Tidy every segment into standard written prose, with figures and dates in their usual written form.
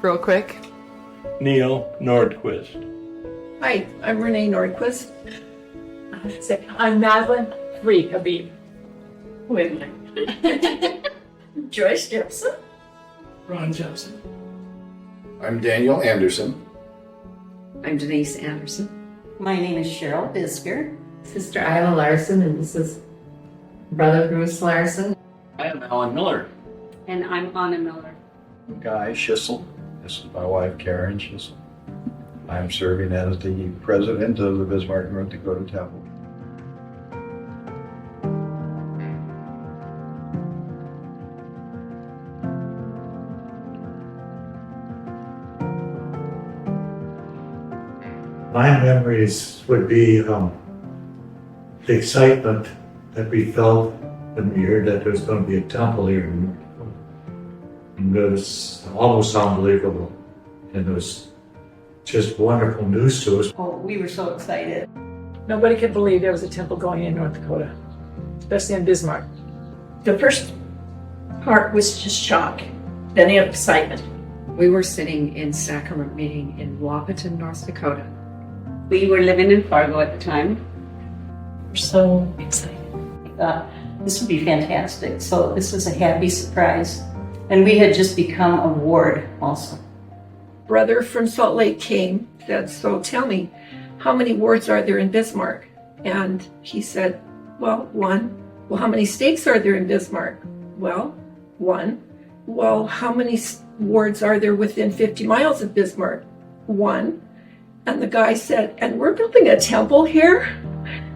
real quick. Neil Nordquist. Hi, I'm Renee Nordquist. I'm Madeline Reed Habib. Wait a minute. Joyce Gibson. Ron Johnson. I'm Daniel Anderson. I'm Denise Anderson. My name is Cheryl Bisker. Sister Isla Larson, and this is Brother Bruce Larson. I am Alan Miller. And I'm Anna Miller. Guy Schissel. This is my wife, Karen Schissel. I'm serving as the president of the Bismarck, North Dakota Temple. My memories would be the excitement that we felt when we heard that there was going to be a temple here. And it was almost unbelievable. And it was just wonderful news to us. Oh, we were so excited. Nobody could believe there was a temple going in North Dakota, especially in Bismarck. The first part was just shock, then excitement. We were sitting in sacrament meeting in Wapaton, North Dakota. We were living in Fargo at the time. We're so excited. This would be fantastic. So this was a happy surprise. And we had just become a ward also. Brother from Salt Lake came, said, so tell me, how many wards are there in Bismarck? And he said, well, one. Well, how many stakes are there in Bismarck? Well, one. Well, how many wards are there within 50 miles of Bismarck? One. And the guy said, and we're building a temple here?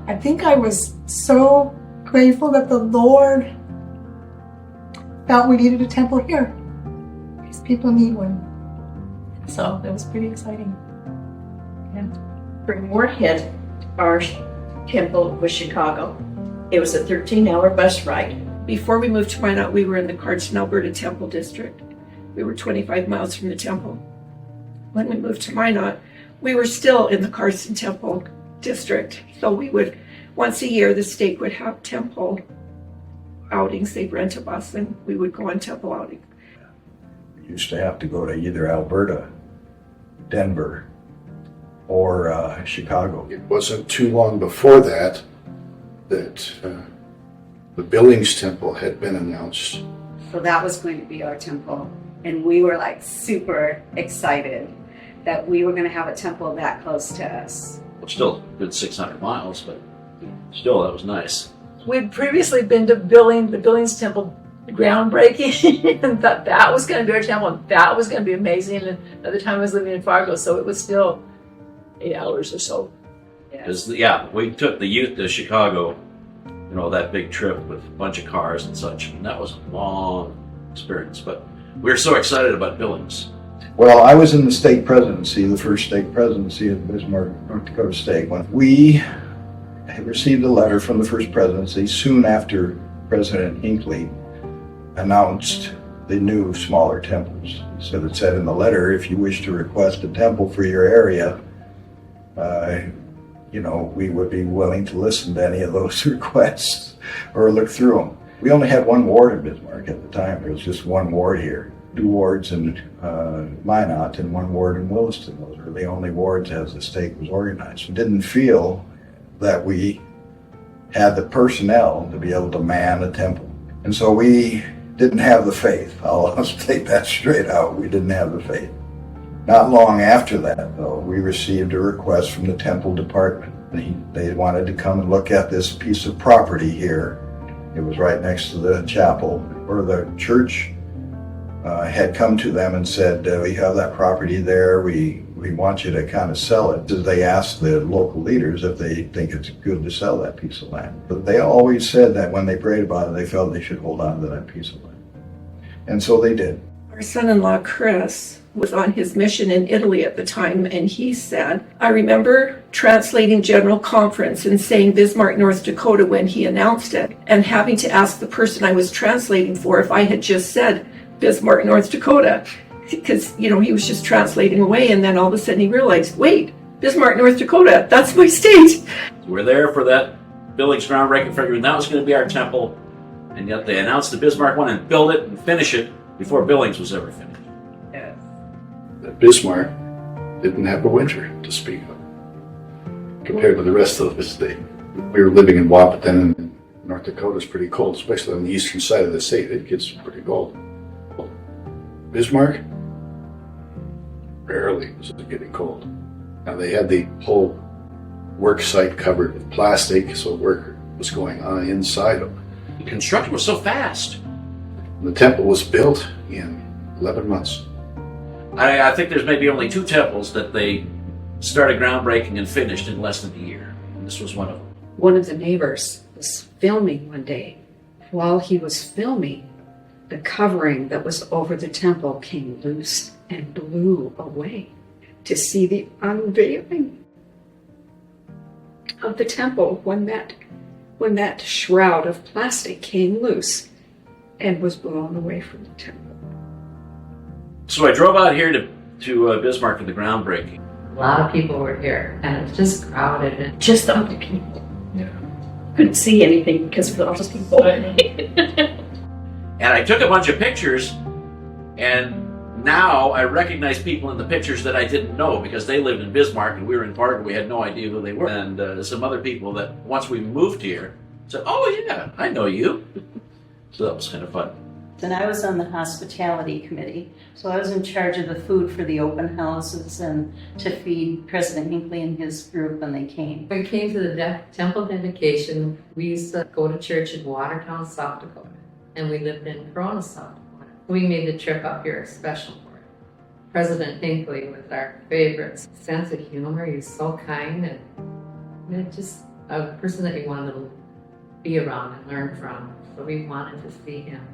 I think I was so grateful that the Lord felt we needed a temple here. Because people need one. So that was pretty exciting. Yeah. From Moorhead, our temple was Chicago. It was a 13-hour bus ride. Before we moved to Minot, we were in the Carson, Alberta Temple District. We were 25 miles from the temple. When we moved to Minot, we were still in the Carson Temple District. So we would, once a year, the stake would have temple outings. They'd rent a bus and we would go on temple outing. We used to have to go to either Alberta, Denver, or Chicago. It wasn't too long before that the Billings Temple had been announced. So that was going to be our temple. And we were like super excited that we were going to have a temple that close to us. Well, still a good 600 miles, but still, that was nice. We'd previously been to the Billings Temple groundbreaking and thought that was going to be our temple and that was going to be amazing. And another time I was living in Fargo, so it was still 8 hours or so. Because, we took the youth to Chicago, that big trip with a bunch of cars and such, and that was a long experience. But we were so excited about Billings. Well, I was in the stake presidency, the first stake presidency of the Bismarck, North Dakota stake. When we had received a letter from the first presidency soon after President Hinckley announced the new smaller temples. So it said in the letter, if you wish to request a temple for your area, we would be willing to listen to any of those requests or look through them. We only had one ward in Bismarck at the time. There was just one ward here. 2 wards in Minot and 1 ward in Williston. Those were the only wards as the stake was organized. We didn't feel that we had the personnel to be able to man a temple. And so we didn't have the faith. I'll take that straight out. We didn't have the faith. Not long after that, though, we received a request from the temple department. They wanted to come and look at this piece of property here. It was right next to the chapel, or the church had come to them and said, we have that property there, we want you to kind of sell it. So they asked the local leaders if they think it's good to sell that piece of land. But they always said that when they prayed about it, they felt they should hold on to that piece of land. And so they did. Our son-in-law, Chris, was on his mission in Italy at the time, and he said, I remember translating General Conference and saying Bismarck, North Dakota when he announced it, and having to ask the person I was translating for if I had just said Bismarck, North Dakota, because, he was just translating away, and then all of a sudden he realized, wait, Bismarck, North Dakota, that's my state. We're there for that Billings groundbreaking, figuring that was going to be our temple, and yet they announced the Bismarck one and build it and finish it before Billings was ever finished. Bismarck didn't have a winter to speak of compared to the rest of the state. We were living in Wahpeton, and North Dakota's pretty cold, especially on the eastern side of the state. It gets pretty cold. Bismarck, rarely was it getting cold. Now they had the whole work site covered with plastic, so work was going on inside them. The construction was so fast. The temple was built in 11 months. I think there's maybe only 2 temples that they started groundbreaking and finished in less than a year. And this was one of them. One of the neighbors was filming one day. While he was filming, the covering that was over the temple came loose and blew away to see the unveiling of the temple when that shroud of plastic came loose and was blown away from the temple. So I drove out here to Bismarck for the groundbreaking. A lot of people were here, and it's just crowded. And Just all the people. Yeah. Couldn't see anything because of all the people. And I took a bunch of pictures, and now I recognize people in the pictures that I didn't know because they lived in Bismarck and we were in Fargo. We had no idea who they were. And some other people that once we moved here said, "Oh yeah, I know you." So that was kind of fun. And I was on the hospitality committee, so I was in charge of the food for the open houses and to feed President Hinckley and his group when they came. when we came to the temple dedication, we used to go to church in Watertown, South Dakota, and we lived in Corona, South Dakota. We made the trip up here special for it. President Hinckley was our favorite. Sense of humor, he's so kind, and just a person that you wanted to be around and learn from. So we wanted to see him.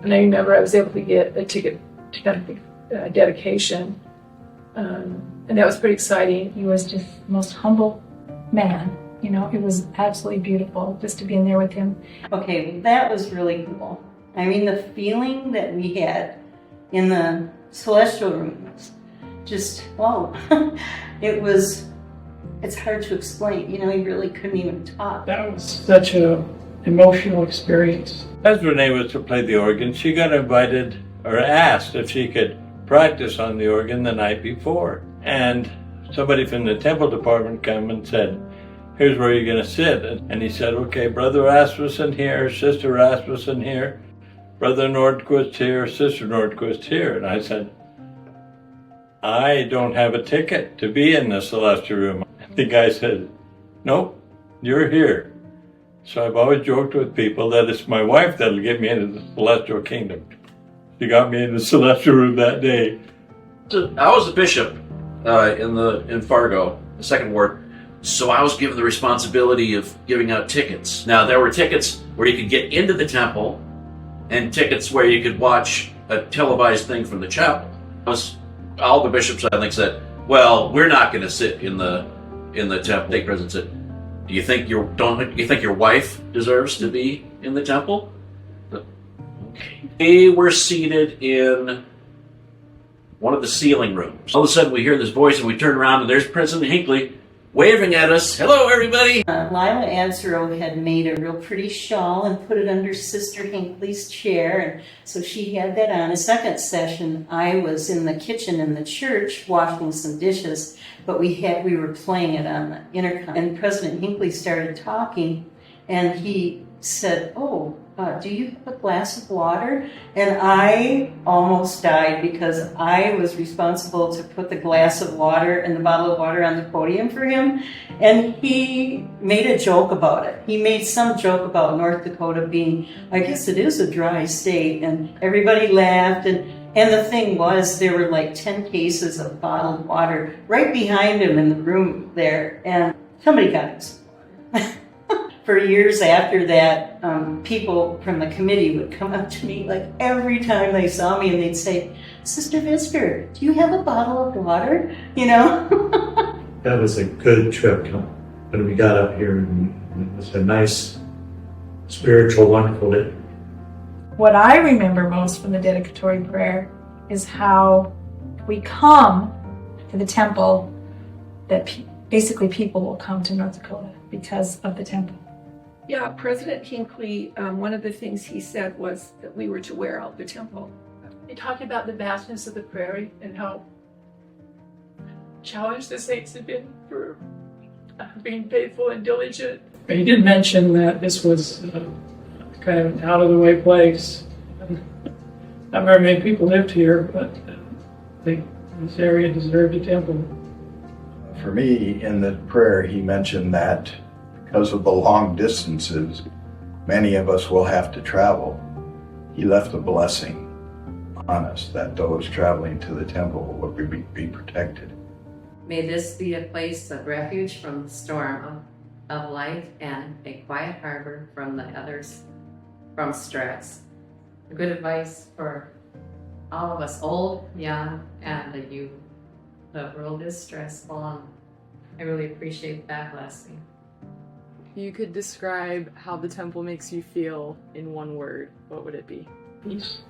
And I remember I was able to get a ticket to the dedication, and that was pretty exciting. He was just the most humble man. You know, it was absolutely beautiful just to be in there with him. Okay, that was really cool. I mean, the feeling that we had in the celestial rooms, just, wow. It's hard to explain. You know, he really couldn't even talk. That was such an emotional experience. As Renee was to play the organ, she got invited or asked if she could practice on the organ the night before. And somebody from the temple department came and said, "Here's where you're going to sit." And he said, "Okay, Brother Rasmussen here, Sister Rasmussen here, Brother Nordquist here, Sister Nordquist here." And I said, "I don't have a ticket to be in the celestial room." The guy said, "Nope, you're here." So I've always joked with people that it's my wife that'll get me into the celestial kingdom. She got me in the celestial room that day. So I was the bishop in Fargo, the second ward. So I was given the responsibility of giving out tickets. Now there were tickets where you could get into the temple, and tickets where you could watch a televised thing from the chapel. All the bishops, I think, said, "Well, we're not going to sit in the temple." The president said, Do you think your wife deserves to be in the temple?" Okay. They were seated in one of the ceiling rooms. All of a sudden we hear this voice and we turn around and there's President Hinckley waving at us. "Hello, everybody." Lila Ansero had made a real pretty shawl and put it under Sister Hinckley's chair, and so she had that on. A second session, I was in the kitchen in the church washing some dishes, but we were playing it on the intercom. And President Hinckley started talking, and he said, "Do you have a glass of water?" And I almost died because I was responsible to put the glass of water and the bottle of water on the podium for him. And he made a joke about it. He made some joke about North Dakota being, I guess it is a dry state, and everybody laughed. And the thing was, there were like 10 cases of bottled water right behind him in the room there, and somebody got him some water. For years after that, people from the committee would come up to me like every time they saw me, and they'd say, "Sister Visker, do you have a bottle of water?" You know? That was a good trip when we got up here, and it was a nice, spiritual, wonderful day. What I remember most from the dedicatory prayer is how we come to the temple, that basically people will come to North Dakota because of the temple. Yeah, President Hinckley, one of the things he said was that we were to wear out the temple. He talked about the vastness of the prairie and how challenged the saints have been for being faithful and diligent. He did mention that this was kind of an out-of-the-way place. Not very many people lived here, but I think this area deserved a temple. For me, in the prayer, he mentioned that because of the long distances many of us will have to travel, he left a blessing on us that those traveling to the temple would be protected. May this be a place of refuge from the storm of life and a quiet harbor from the others, from stress. Good advice for all of us, old, young, and the youth. The world is stressful, and I really appreciate that blessing. If you could describe how the temple makes you feel in one word, what would it be? Peace.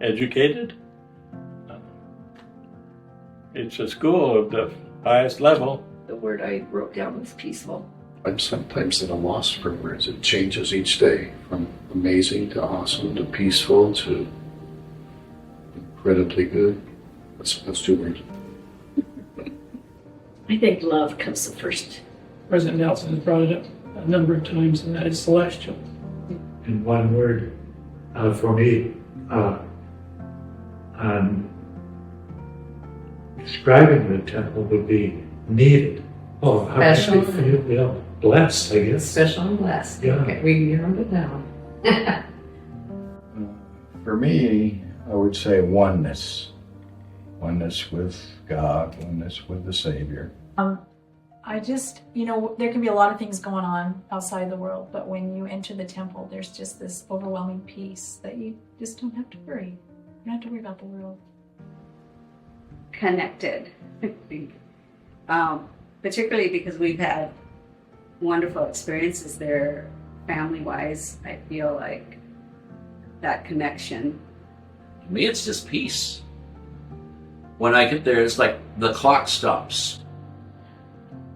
Educated. It's a school of the highest level. The word I wrote down was peaceful. I'm sometimes at a loss for words. It changes each day from amazing to awesome to peaceful to incredibly good. That's 2 words. I think love comes the first. President Nelson has brought it up a number of times, and that is celestial. In one word, for me, describing the temple would be needed. Oh, how Special. can I feel blessed, I guess. Special and blessed. Yeah. Okay, we narrowed it down. For me, I would say oneness. Oneness with God, oneness with the Savior. I just, there can be a lot of things going on outside the world, but when you enter the temple, there's just this overwhelming peace that you just don't have to worry. You don't have to worry about the world. Connected. Particularly because we've had wonderful experiences there family-wise. I feel like that connection. To me, it's just peace. When I get there, it's like the clock stops.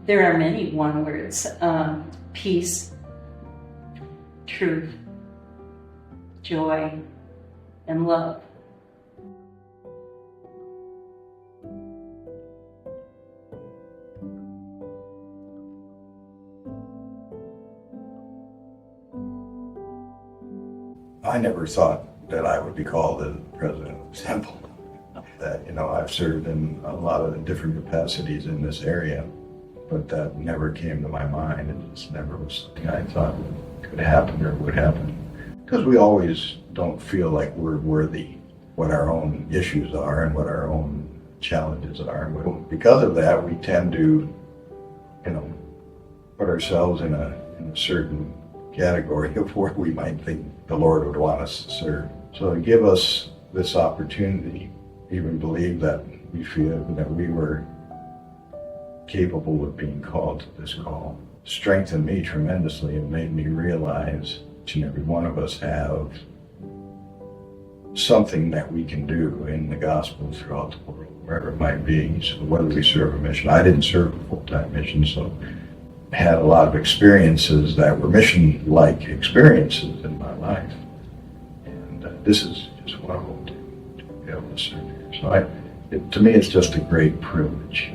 There are many one words: peace, truth, joy, and love. I never thought that I would be called the president of the temple. That, I've served in a lot of different capacities in this area, but that never came to my mind. It just never was something I thought could happen or would happen. Because we always don't feel like we're worthy what our own issues are and what our own challenges are. And because of that, we tend to, put ourselves in a certain category of where we might think the Lord would want us to serve. So to give us this opportunity, even believe that we feel that we were capable of being called to this call, strengthened me tremendously and made me realize each and every one of us have something that we can do in the gospel throughout the world, wherever it might be. So whether we serve a mission, I didn't serve a full-time mission, so I had a lot of experiences that were mission-like experiences in my life. And this is just one of them to be able to serve here. So to me, it's just a great privilege.